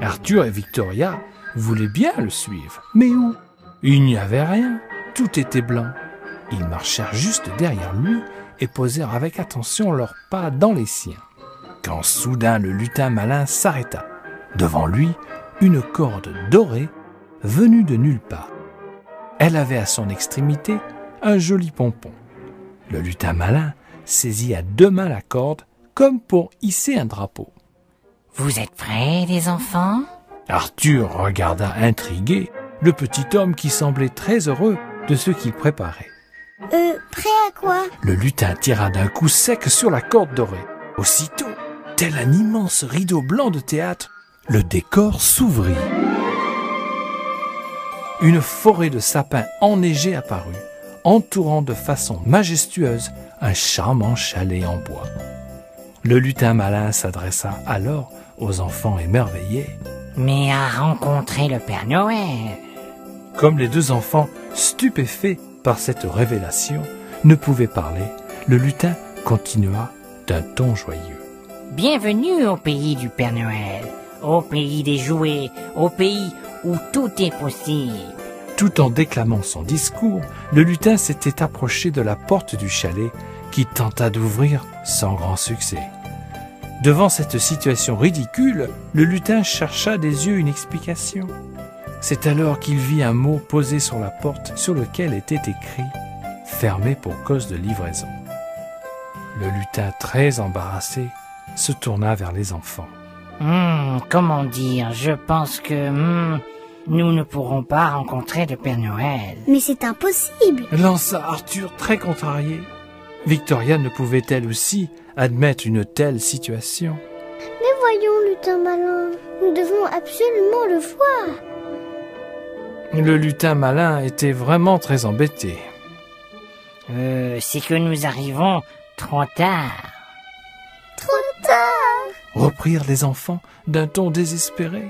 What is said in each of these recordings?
Arthur et Victoria voulaient bien le suivre. Mais où? Il n'y avait rien. Tout était blanc. Ils marchèrent juste derrière lui et posèrent avec attention leurs pas dans les siens. Quand soudain le lutin malin s'arrêta. Devant lui, une corde dorée venue de nulle part. Elle avait à son extrémité un joli pompon. Le lutin malin saisit à deux mains la corde comme pour hisser un drapeau. « Vous êtes prêts, les enfants ?» Arthur regarda intrigué le petit homme qui semblait très heureux de ce qu'il préparait. Prêt à quoi? Le lutin tira d'un coup sec sur la corde dorée. Aussitôt, tel un immense rideau blanc de théâtre, le décor s'ouvrit. Une forêt de sapins enneigés apparut, entourant de façon majestueuse un charmant chalet en bois. Le lutin malin s'adressa alors aux enfants émerveillés. « Mais à rencontrer le Père Noël !» Comme les deux enfants, stupéfaits par cette révélation, ne pouvaient parler, le lutin continua d'un ton joyeux. « Bienvenue au pays du Père Noël, au pays des jouets, au pays où tout est possible. » Tout en déclamant son discours, le lutin s'était approché de la porte du chalet qui tenta d'ouvrir sans grand succès. Devant cette situation ridicule, le lutin chercha des yeux une explication. C'est alors qu'il vit un mot posé sur la porte sur lequel était écrit « Fermé pour cause de livraison ». Le lutin, très embarrassé, se tourna vers les enfants. Comment dire, je pense que nous ne pourrons pas rencontrer le Père Noël. Mais c'est impossible! Lança Arthur très contrarié. Victoria ne pouvait elle aussi admettre une telle situation. Mais voyons, lutin malin, nous devons absolument le voir. Le lutin malin était vraiment très embêté. C'est que nous arrivons trop tard. Trop tard! Reprirent les enfants d'un ton désespéré.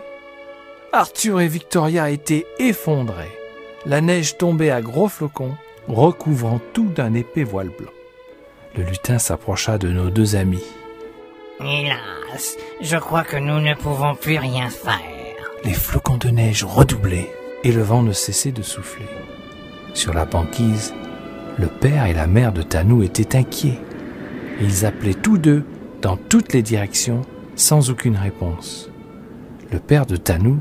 Arthur et Victoria étaient effondrés. La neige tombait à gros flocons, recouvrant tout d'un épais voile blanc. Le lutin s'approcha de nos deux amis. « Hélas, je crois que nous ne pouvons plus rien faire. » Les flocons de neige redoublaient et le vent ne cessait de souffler. Sur la banquise, le père et la mère de Tanou étaient inquiets. Ils appelaient tous deux dans toutes les directions sans aucune réponse. Le père de Tanou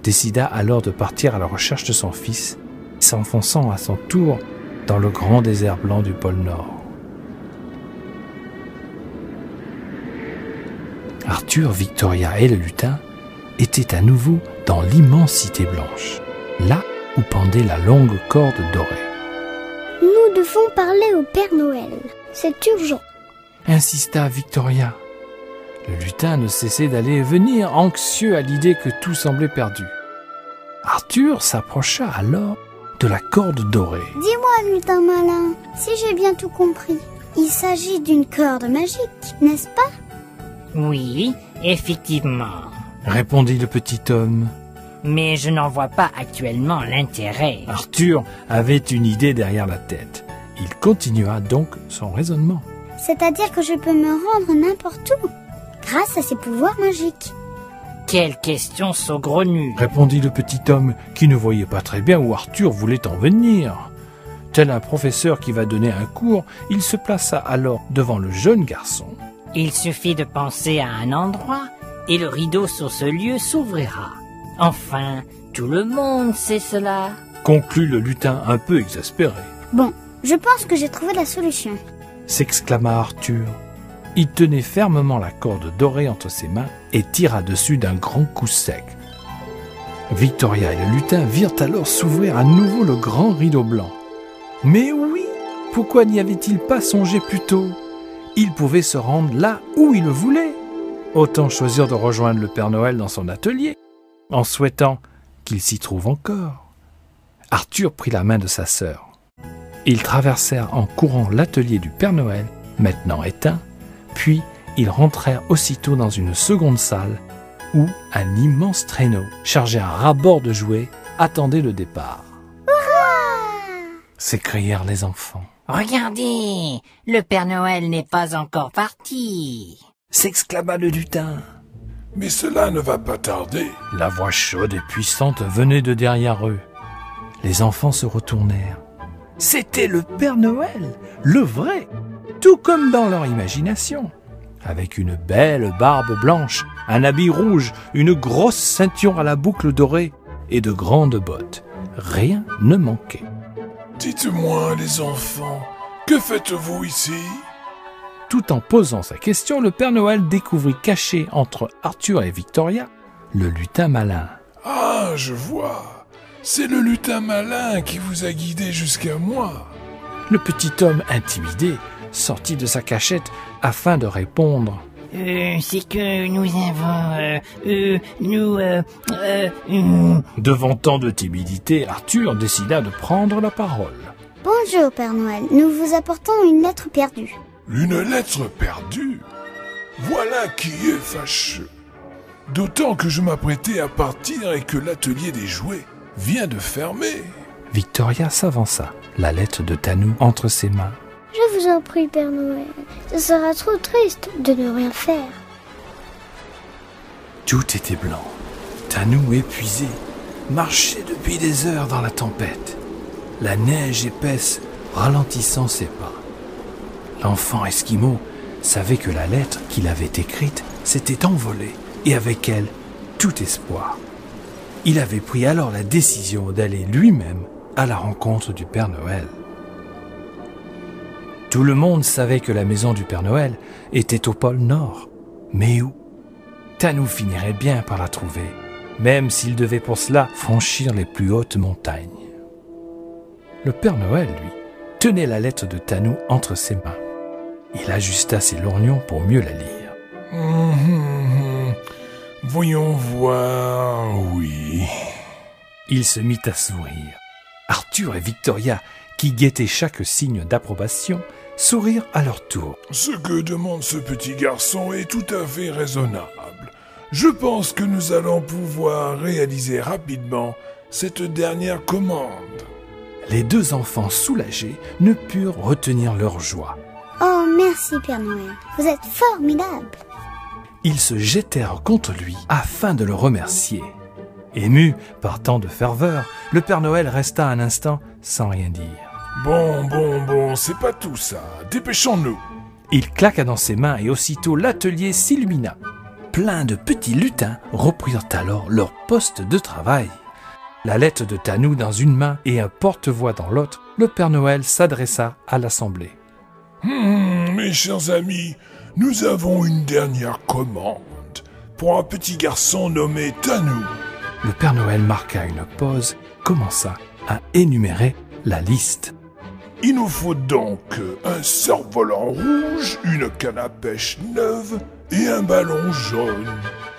décida alors de partir à la recherche de son fils, s'enfonçant à son tour dans le grand désert blanc du pôle Nord. Arthur, Victoria et le lutin étaient à nouveau dans l'immense cité blanche, là où pendait la longue corde dorée. « Nous devons parler au Père Noël. C'est urgent. » insista Victoria. Le lutin ne cessait d'aller et venir, anxieux à l'idée que tout semblait perdu. Arthur s'approcha alors de la corde dorée. « Dis-moi, lutin malin, si j'ai bien tout compris, il s'agit d'une corde magique, n'est-ce pas? » « Oui, effectivement. » répondit le petit homme. « Mais je n'en vois pas actuellement l'intérêt. » Arthur avait une idée derrière la tête. Il continua donc son raisonnement. « C'est-à-dire que je peux me rendre n'importe où, grâce à ces pouvoirs magiques. » « Quelle question saugrenue !» répondit le petit homme qui ne voyait pas très bien où Arthur voulait en venir. Tel un professeur qui va donner un cours, il se plaça alors devant le jeune garçon. Il suffit de penser à un endroit et le rideau sur ce lieu s'ouvrira. Enfin, tout le monde sait cela. Conclut le lutin un peu exaspéré. Bon, je pense que j'ai trouvé la solution. S'exclama Arthur. Il tenait fermement la corde dorée entre ses mains et tira dessus d'un grand coup sec. Victoria et le lutin virent alors s'ouvrir à nouveau le grand rideau blanc. Mais oui, pourquoi n'y avait-il pas songé plus tôt ? Il pouvait se rendre là où il le voulait. Autant choisir de rejoindre le Père Noël dans son atelier, en souhaitant qu'il s'y trouve encore. Arthur prit la main de sa sœur. Ils traversèrent en courant l'atelier du Père Noël, maintenant éteint, puis ils rentrèrent aussitôt dans une seconde salle où un immense traîneau, chargé à ras-bord de jouets, attendait le départ. « s'écrièrent les enfants. « Regardez, le Père Noël n'est pas encore parti !» S'exclama le lutin. Mais cela ne va pas tarder. La voix chaude et puissante venait de derrière eux. Les enfants se retournèrent. C'était le Père Noël, le vrai, tout comme dans leur imagination. Avec une belle barbe blanche, un habit rouge, une grosse ceinture à la boucle dorée et de grandes bottes. Rien ne manquait. Dites-moi, les enfants, que faites-vous ici? Tout en posant sa question, le Père Noël découvrit caché entre Arthur et Victoria le lutin malin. Ah, je vois. C'est le lutin malin qui vous a guidé jusqu'à moi. Le petit homme intimidé sortit de sa cachette afin de répondre. C'est que nous avons... Devant tant de timidité, Arthur décida de prendre la parole. Bonjour, Père Noël. Nous vous apportons une lettre perdue. Une lettre perdue? Voilà qui est fâcheux. D'autant que je m'apprêtais à partir et que l'atelier des jouets vient de fermer. Victoria s'avança, la lettre de Tanou entre ses mains. Je vous en prie, Père Noël. Ce sera trop triste de ne rien faire. Tout était blanc. Tanou, épuisé, marchait depuis des heures dans la tempête. La neige épaisse ralentissant ses pas. L'enfant esquimau savait que la lettre qu'il avait écrite s'était envolée et avec elle tout espoir. Il avait pris alors la décision d'aller lui-même à la rencontre du Père Noël. Tout le monde savait que la maison du Père Noël était au pôle Nord. Mais où? Tanou finirait bien par la trouver, même s'il devait pour cela franchir les plus hautes montagnes. Le Père Noël, lui, tenait la lettre de Tanou entre ses mains. Il ajusta ses lorgnons pour mieux la lire. Voyons voir, oui. Il se mit à sourire. Arthur et Victoria, qui guettaient chaque signe d'approbation, sourirent à leur tour. Ce que demande ce petit garçon est tout à fait raisonnable. Je pense que nous allons pouvoir réaliser rapidement cette dernière commande. Les deux enfants soulagés ne purent retenir leur joie. Oh, merci, Père Noël. Vous êtes formidable. Ils se jetèrent contre lui afin de le remercier. Ému par tant de ferveur, le Père Noël resta un instant sans rien dire. Bon, c'est pas tout ça. Dépêchons-nous. Il claqua dans ses mains et aussitôt l'atelier s'illumina. Plein de petits lutins reprirent alors leur poste de travail. La lettre de Tanou dans une main et un porte-voix dans l'autre, le Père Noël s'adressa à l'assemblée. Mes chers amis, nous avons une dernière commande pour un petit garçon nommé Tanou. Le Père Noël marqua une pause, commença à énumérer la liste. Il nous faut donc un cerf-volant rouge, une canne à pêche neuve et un ballon jaune.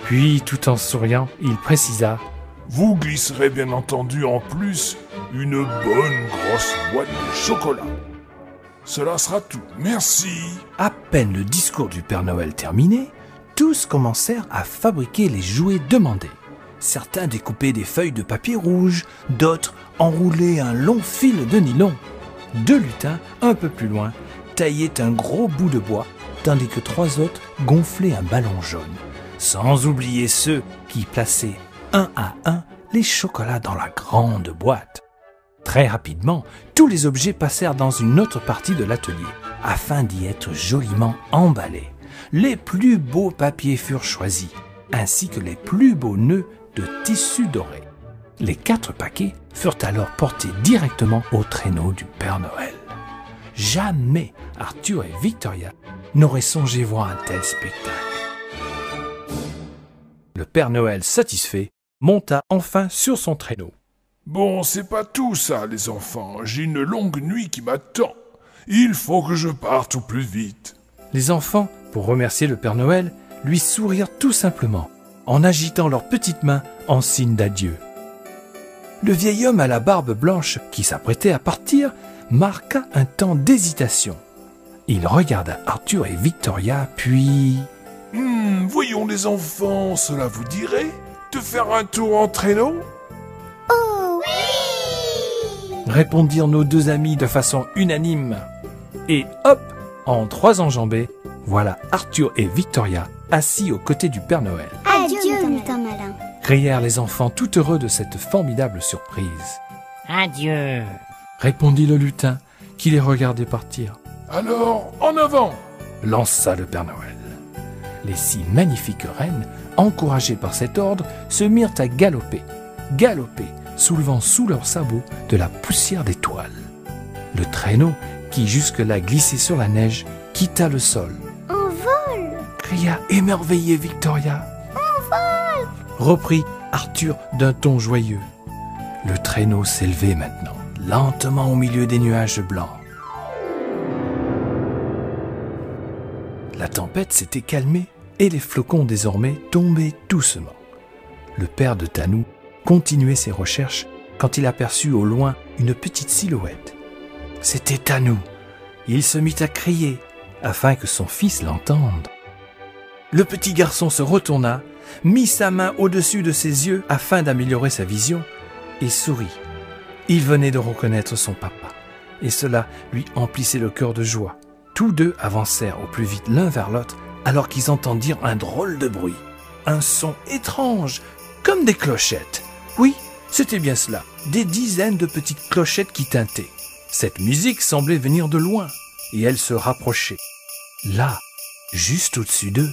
Puis, tout en souriant, il précisa. Vous glisserez bien entendu en plus une bonne grosse boîte de chocolat. Cela sera tout. Merci. À peine le discours du Père Noël terminé, tous commencèrent à fabriquer les jouets demandés. Certains découpaient des feuilles de papier rouge, d'autres enroulaient un long fil de nylon. Deux lutins, un peu plus loin, taillaient un gros bout de bois, tandis que trois autres gonflaient un ballon jaune. Sans oublier ceux qui plaçaient un à un les chocolats dans la grande boîte. Très rapidement, tous les objets passèrent dans une autre partie de l'atelier, afin d'y être joliment emballés. Les plus beaux papiers furent choisis, ainsi que les plus beaux nœuds de tissu doré. Les 4 paquets furent alors portés directement au traîneau du Père Noël. Jamais Arthur et Victoria n'auraient songé voir un tel spectacle. Le Père Noël, satisfait, monta enfin sur son traîneau. Bon, c'est pas tout ça, les enfants. J'ai une longue nuit qui m'attend. Il faut que je parte au plus vite. Les enfants, pour remercier le Père Noël, lui sourirent tout simplement, en agitant leurs petites mains en signe d'adieu. Le vieil homme à la barbe blanche, qui s'apprêtait à partir, marqua un temps d'hésitation. Il regarda Arthur et Victoria, puis... Voyons les enfants, cela vous dirait de faire un tour en traîneau? Oh oui! Répondirent nos deux amis de façon unanime. Et hop, en 3 enjambées, voilà Arthur et Victoria assis aux côtés du Père Noël. Adieu, crièrent les enfants tout heureux de cette formidable surprise. Adieu. Répondit le lutin, qui les regardait partir. Alors, en avant! Lança le Père Noël. Les 6 magnifiques reines, encouragées par cet ordre, se mirent à galoper, soulevant sous leurs sabots de la poussière d'étoiles. Le traîneau, qui jusque-là glissait sur la neige, quitta le sol. En vol! Cria émerveillée Victoria. Reprit Arthur d'un ton joyeux. Le traîneau s'élevait maintenant, lentement au milieu des nuages blancs. La tempête s'était calmée et les flocons désormais tombaient doucement. Le père de Tanou continuait ses recherches quand il aperçut au loin une petite silhouette. C'était Tanou. Il se mit à crier afin que son fils l'entende. Le petit garçon se retourna, mit sa main au-dessus de ses yeux afin d'améliorer sa vision et sourit. Il venait de reconnaître son papa et cela lui emplissait le cœur de joie. Tous deux avancèrent au plus vite l'un vers l'autre alors qu'ils entendirent un drôle de bruit. Un son étrange, comme des clochettes. Oui, c'était bien cela, des dizaines de petites clochettes qui tintaient. Cette musique semblait venir de loin et elle se rapprochait. Là, juste au-dessus d'eux,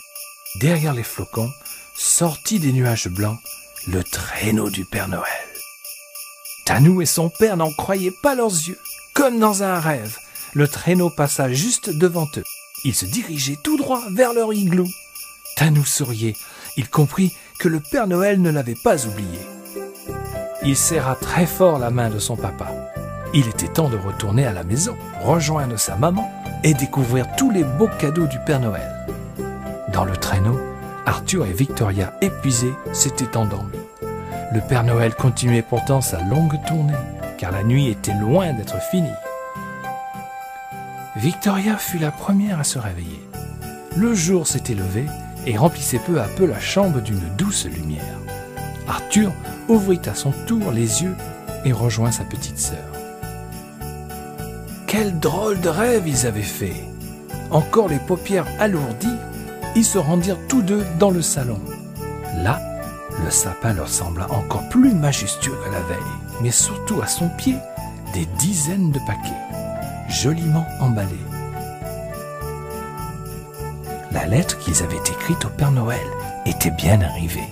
derrière les flocons, sortit des nuages blancs, le traîneau du Père Noël. Tanou et son père n'en croyaient pas leurs yeux. Comme dans un rêve, le traîneau passa juste devant eux. Ils se dirigeaient tout droit vers leur igloo. Tanou souriait. Il comprit que le Père Noël ne l'avait pas oublié. Il serra très fort la main de son papa. Il était temps de retourner à la maison, rejoindre sa maman et découvrir tous les beaux cadeaux du Père Noël. Dans le traîneau, Arthur et Victoria, épuisés, s'étaient endormis. Le Père Noël continuait pourtant sa longue tournée, car la nuit était loin d'être finie. Victoria fut la première à se réveiller. Le jour s'était levé et remplissait peu à peu la chambre d'une douce lumière. Arthur ouvrit à son tour les yeux et rejoint sa petite sœur. Quel drôle de rêve ils avaient fait! Encore les paupières alourdies, ils se rendirent tous deux dans le salon. Là, le sapin leur sembla encore plus majestueux que la veille, mais surtout à son pied, des dizaines de paquets, joliment emballés. La lettre qu'ils avaient écrite au Père Noël était bien arrivée.